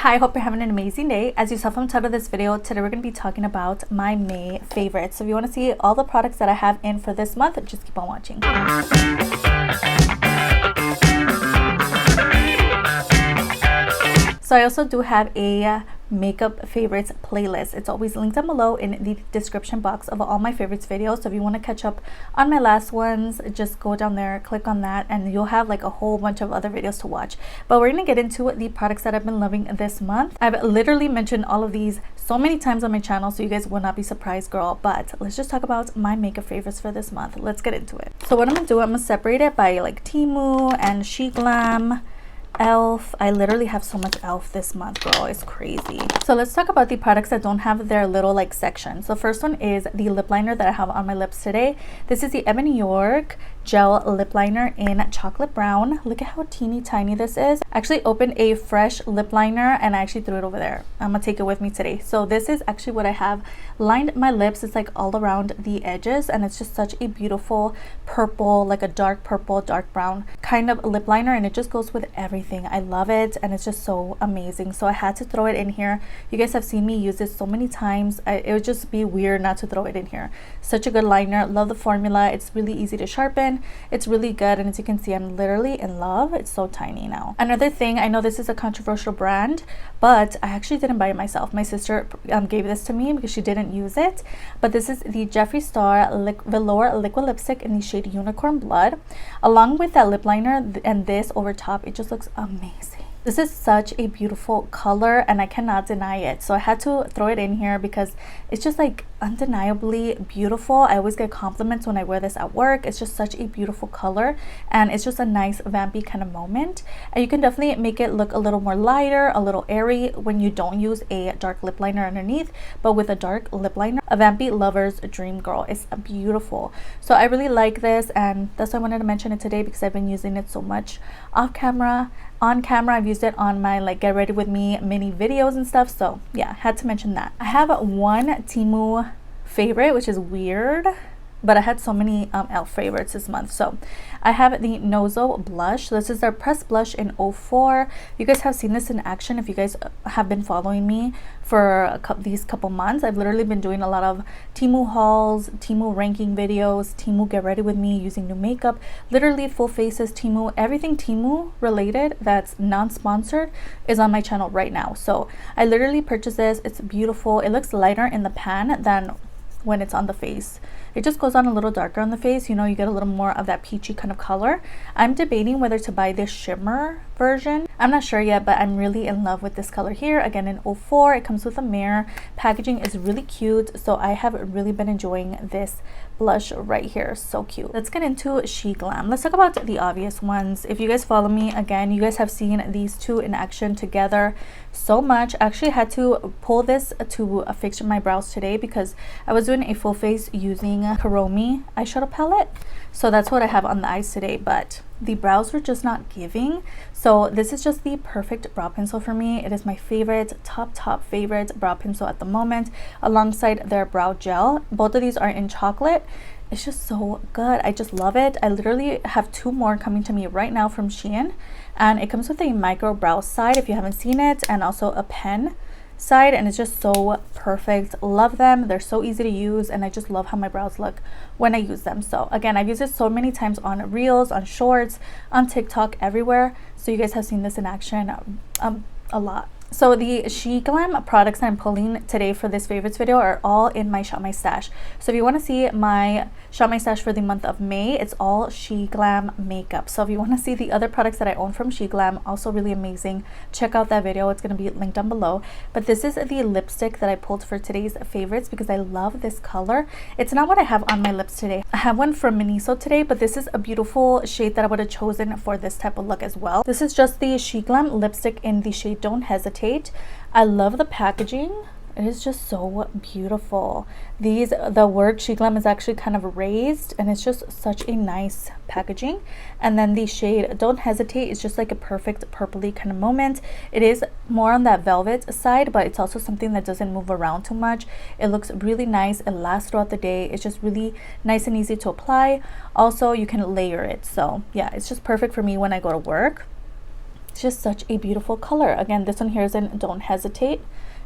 Hi, hope you're having an amazing day. As you saw from the title of this video, today we're going to be talking about my May favorites. So if you want to see all the products that I have in for this month, just keep on watching. So I also do have a makeup favorites playlist. It's always linked down below in the description box of all my favorites videos. So if you want to catch up on my last ones, just go down there, click on that, and you'll have like a whole bunch of other videos to watch. But we're going to get into the products that I've been loving this month. I've literally mentioned all of these so many times on my channel, so you guys will not be surprised, girl. But let's just talk about my makeup favorites for this month. Let's get into it. So what I'm going to do, I'm going to separate it by like TEMU and SHEGLAM, elf. I literally have so much elf this month, girl. It's crazy. So let's talk about the products that don't have their little like section. So first one is the lip liner that I have on my lips today. This is the EBIN NY gel lip liner in chocolate brown. Look at how teeny tiny this is. I actually opened a fresh lip liner and I actually threw it over there. I'm gonna take it with me today. So this is actually what I have lined my lips. It's like all around the edges, and it's just such a beautiful purple, like a dark purple, dark brown kind of lip liner, and it just goes with everything. I love it, and it's just so amazing. So I had to throw it in here. You guys have seen me use this so many times. It would just be weird not to throw it in here. Such a good liner. Love the formula. It's really easy to sharpen. It's really good, and as you can see, I'm literally in love. It's so tiny now. Another thing, I know this is a controversial brand, but I actually didn't buy it myself. My sister gave this to me because she didn't use it. But this is the Jeffree Star velour liquid lipstick in the shade Unicorn Blood. Along with that lip liner and this over top, it just looks amazing. This is such a beautiful color, and I cannot deny it. So I had to throw it in here because it's just like undeniably beautiful. I always get compliments when I wear this at work. It's just such a beautiful color, and it's just a nice vampy kind of moment. And you can definitely make it look a little more lighter, a little airy when you don't use a dark lip liner underneath. But with a dark lip liner, a vampy lover's dream, girl. It's beautiful. So I really like this, and that's why I wanted to mention it today because I've been using it so much off camera. On camera, I've used it on my like get ready with me mini videos and stuff. So yeah, had to mention that. I have one TEMU favorite, which is weird, but I had so many elf favorites this month. So I have the Nozo blush. This is their pressed blush in 04. You guys have seen this in action if you guys have been following me for these couple months. I've literally been doing a lot of TEMU hauls, TEMU ranking videos, TEMU get ready with me using new makeup, literally full faces TEMU. Everything TEMU related that's non-sponsored is on my channel right now. So I literally purchased this. It's beautiful. It looks lighter in the pan than when it's on the face. It just goes on a little darker on the face. You know, you get a little more of that peachy kind of color. I'm debating whether to buy this shimmer version. I'm not sure yet, but I'm really in love with this color here. Again, in 04, it comes with a mirror. Packaging is really cute, so I have really been enjoying this blush right here. So cute. Let's get into SHEGLAM. Let's talk about the obvious ones. If you guys follow me, again, you guys have seen these two in action together so much. I actually had to pull this to fix my brows today because I was doing a full face using Camo eyeshadow palette. So that's what I have on the eyes today, but the brows were just not giving. So this is just the perfect brow pencil for me. It is my favorite, top favorite brow pencil at the moment, alongside their brow gel. Both of these are in chocolate. It's just so good. I just love it. I literally have two more coming to me right now from Shein, and it comes with a micro brow side if you haven't seen it, and also a pen side, and it's just so perfect. Love them. They're so easy to use, and I just love how my brows look when I use them. So again, I've used it so many times on reels, on shorts, on TikTok, everywhere. So you guys have seen this in action a lot. So the SHEGLAM products that I'm pulling today for this favorites video are all in my Shop My Stash. So if you want to see my Shop My Stash for the month of May, it's all SHEGLAM makeup. So if you want to see the other products that I own from SHEGLAM, also really amazing, check out that video. It's going to be linked down below. But this is the lipstick that I pulled for today's favorites because I love this color. It's not what I have on my lips today. I have one from Miniso today, but this is a beautiful shade that I would have chosen for this type of look as well. This is just the SHEGLAM lipstick in the shade Don't Hesitate. I love the packaging. It is just so beautiful. The word SHEGLAM is actually kind of raised, and it's just such a nice packaging. And then the shade Don't Hesitate is just like a perfect purpley kind of moment. It is more on that velvet side, but it's also something that doesn't move around too much. It looks really nice. It lasts throughout the day. It's just really nice and easy to apply. Also, you can layer it. So yeah, it's just perfect for me when I go to work. It's just such a beautiful color. Again, this one here is in Don't Hesitate,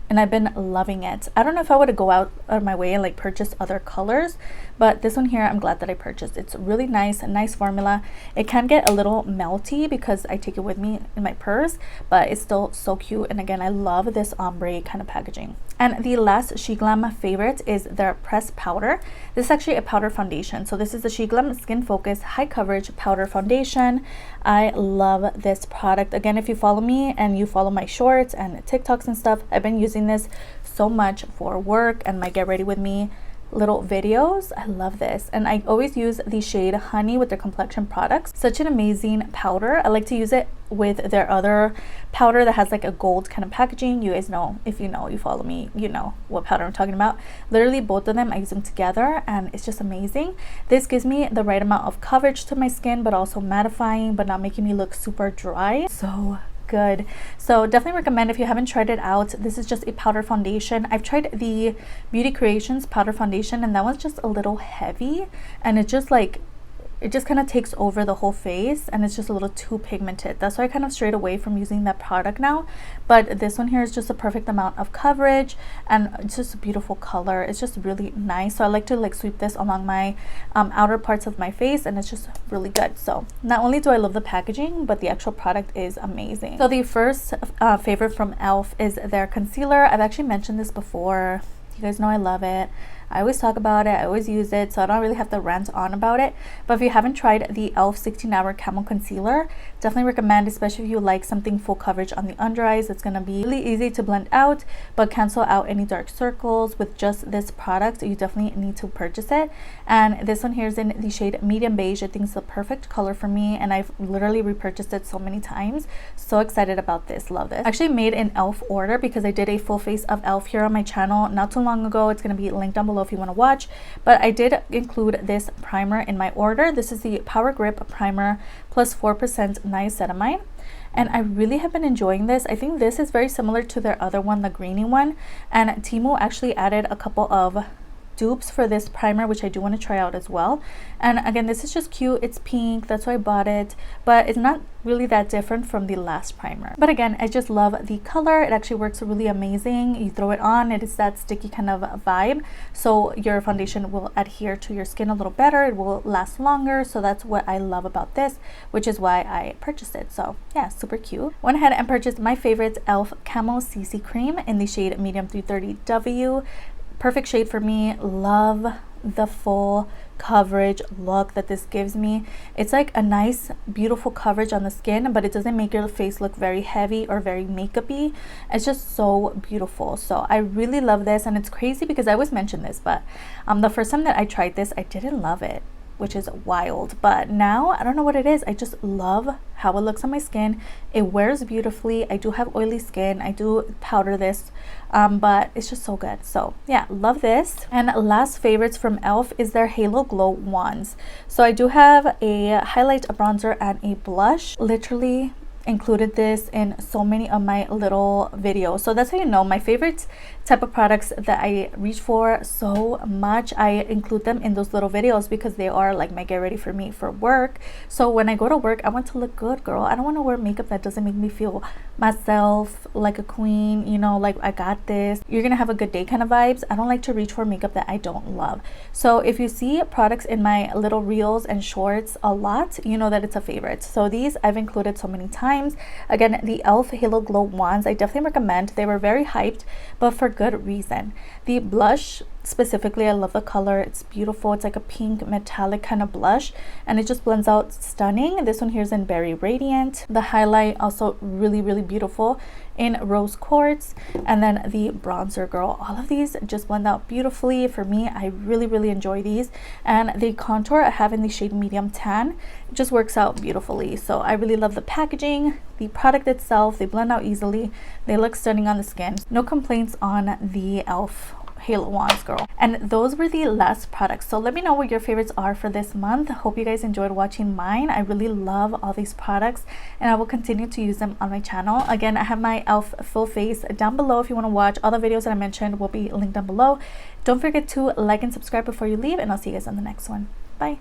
and I've been loving it. I don't know if I would go out of my way and like purchase other colors, but this one here I'm glad that I purchased. It's really nice, a nice formula. It can get a little melty because I take it with me in my purse, but it's still so cute. And again, I love this ombre kind of packaging. And the last SHEGLAM favorite is their pressed powder. This is actually a powder foundation. So this is the SHEGLAM Skin Focus High Coverage Powder Foundation. I love this product. Again, if you follow me and you follow my shorts and TikToks and stuff, I've been using this so much for work and my get ready with me little videos. I love this, and I always use the shade Honey with their complexion products. Such an amazing powder. I like to use it with their other powder that has like a gold kind of packaging. You guys know, if you know, you follow me, you know what powder I'm talking about. Literally both of them, I use them together and it's just amazing. This gives me the right amount of coverage to my skin, but also mattifying, but not making me look super dry. So good. So definitely recommend if you haven't tried it out. This is just a powder foundation. I've tried the Beauty Creations powder foundation, and that one's just a little heavy, and it just kind of takes over the whole face, and it's just a little too pigmented. That's why I kind of strayed away from using that product now. But this one here is just a perfect amount of coverage, and it's just a beautiful color. It's just really nice. So I like to like sweep this along my outer parts of my face, and it's just really good. So not only do I love the packaging, but the actual product is amazing. So the first favorite from e.l.f. is their concealer. I've actually mentioned this before. You guys know I love it. I always talk about it, I always use it, so I don't really have to rant on about it. But if you haven't tried the e.l.f. 16-Hour Camo Concealer, definitely recommend, especially if you like something full coverage on the under eyes. It's going to be really easy to blend out, but cancel out any dark circles with just this product. You definitely need to purchase it. And this one here is in the shade Medium Beige. I think it's the perfect color for me, and I've literally repurchased it so many times. So excited about this, love this. I actually made an e.l.f. order because I did a full face of e.l.f. here on my channel not too long ago. It's going to be linked down below if you want to watch, but I did include this primer in my order. This is the Power Grip Primer plus 4% niacinamide, and I really have been enjoying this. I think this is very similar to their other one, the greeny one, and TEMU actually added a couple of dupes for this primer, which I do want to try out as well. And again, this is just cute. It's pink, that's why I bought it, but it's not really that different from the last primer. But again, I just love the color. It actually works really amazing. You throw it on, it is that sticky kind of vibe, so your foundation will adhere to your skin a little better. It will last longer, so that's what I love about this, which is why I purchased it. So yeah, super cute. Went ahead and purchased my favorite e.l.f. Camo CC cream in the shade Medium 330W. Perfect shade for me. Love the full coverage look that this gives me. It's like a nice beautiful coverage on the skin, but it doesn't make your face look very heavy or very makeup-y. It's just so beautiful. So I really love this, and it's crazy because I always mention this, but the first time that I tried this, I didn't love it, which is wild. But now I don't know what it is, I just love how it looks on my skin. It wears beautifully. I do have oily skin, I do powder this, but it's just so good. So yeah, love this. And last favorites from e.l.f. is their Halo Glow wands. So I do have a highlight, a bronzer, and a blush. Literally included this in so many of my little videos, so that's how you know my favorite type of products that I reach for so much. I include them in those little videos because they are like my get ready for me for work. So when I go to work, I want to look good, girl. I don't want to wear makeup that doesn't make me feel myself like a queen, you know, like I got this, you're gonna have a good day kind of vibes. I don't like to reach for makeup that I don't love. So if you see products in my little reels and shorts a lot, you know that it's a favorite. So these I've included so many times. Again, the e.l.f. Halo Glow wands, I definitely recommend. They were very hyped, but for good reason. The blush specifically, I love the color. It's beautiful. It's like a pink metallic kind of blush, and it just blends out stunning. This one here is in Berry Radiant. The highlight also really beautiful in Rose Quartz, and then the bronzer, girl, all of these just blend out beautifully for me. I really enjoy these, and the contour I have in the shade Medium Tan, it just works out beautifully. So I really love the packaging, the product itself. They blend out easily, they look stunning on the skin. No complaints on the e.l.f. Halo wands, girl. And those were the last products. So let me know what your favorites are for this month. I hope you guys enjoyed watching mine. I really love all these products, and I will continue to use them on my channel. Again, I have my e.l.f. full face down below if you want to watch. All the videos that I mentioned will be linked down below. Don't forget to like and subscribe before you leave, and I'll see you guys on the next one. Bye.